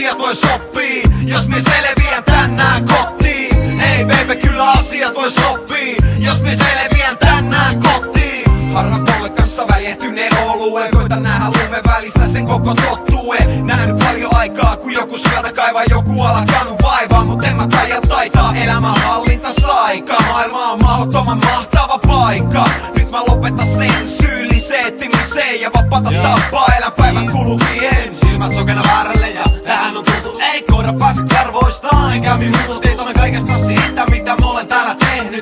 asiat vois sopii, jos me selviän tänään kotiin. Hei baby, kyllä asiat vois sopii, jos me selviän tänään kotiin. Harran polven kanssa väljehtyneen oluen, koitan nähdä lumen välistä sen koko tottuen. Nähnyt paljon aikaa, kun joku sieltä kaivaa, joku alkanut vaivaa, mut en mä taitaa elämän hallinta saikaa. Maailma on mahdottoman mahtava paikka. Nyt mä lopetan sen syylliseen etsimiseen ja vapaata tappaa elän päivän kulukien. Silmät sokena väärälle ja tähän on tultu, ei koira pääse karvoistaan. Enkä mi muutu tietoinen kaikesta siitä, mitä mä olen täällä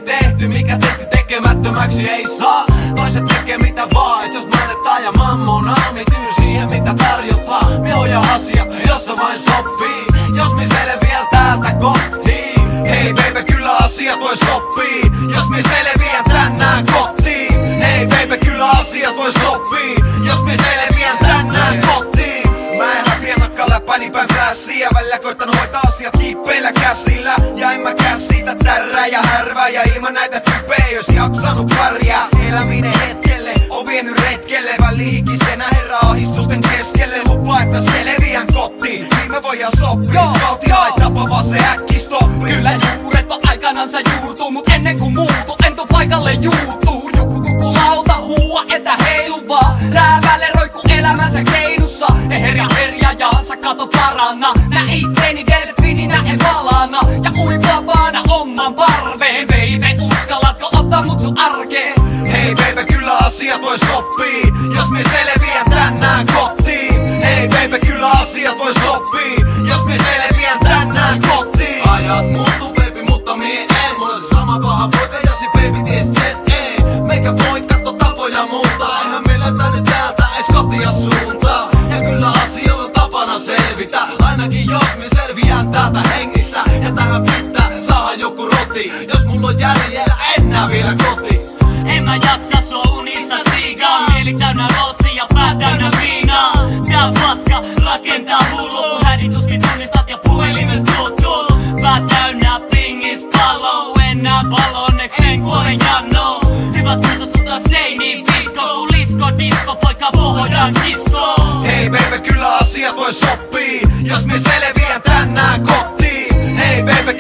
tehty. Mikä tehty tekemättömäksi ei saa. Toiset tekee mitä vaan, et jos mainitaan ja mammona mityy siihen mitä tarjotaan. Me hoja asiat, jossa vain sopii, jos me selviän täältä kotiin. Hei baby, kyllä asiat vois sopii, jos me selviän tänään kotiin. Hei baby, kyllä asiat vois sopii, jos me selviän tänään kotiin. Mä en häpiä nakka läpäni päin plässiä, välillä koittanut hoitaa asiat kiippeillä käsillä. Ja en mäkään siitä tärrää ja härvää, ja ilman näitä tyyppejä jos jaksanut pärjää. Eläminen hetkelle on vienyt retkelle, välihikisenä herra ahdistusten keskelle. Lupaa että selviän kotiin, niin me voidaan sopia. Vauhti haitapa vaan se äkkistoppi. Kyllä juuret on aikanansa juurtuu, mut ennen kuin muutu, en tuu paikalle juutuu. Joku kukulauta huua, että heiluvaa, räävälle roikku elämänsä keinussa. Herja jaansa kato paranna, nä itteeni delfiininä en valana. Ja uipaavaana oman parveen, baby, uskallatko ottaa mut sun arkeen? Hei baby, kyllä asiat vois sopii, jos me selviän tänään kotiin. Hei baby, kyllä asiat vois sopii, jos me selviän tänään kotiin. Ajat muuttuu baby, mutta mie en. Mulla on se sama paha poika ja se baby ties sen ei. Meikä voi katto tapoja muuttaa, eihän me löytä nyt täältä ees kotia suuntaa. Ja kyllä asioilla on tapana selvitä, ainakin jos me selviään täältä hengissä. Ja tähän pitää saada joku roti, jos mulla on jäljellä enää vielä koti. En mä jaksa sua unissa tsiigaa, mieli täynnä rossia ja pää täynnä viinaa. Tää paska rakentaa hullu, kun hädituskin tunnistat ja puhelimes tuttuu. Pää täynnä pingis pallo, enää valo, onneksi en kuole jano. Hyvät muistot sulta seiniin disko, kun disko, poika voidaan kiskoon. Hei baby, kyllä asiat vois sopii, jos me selviän tänään kotiin. Hei baby,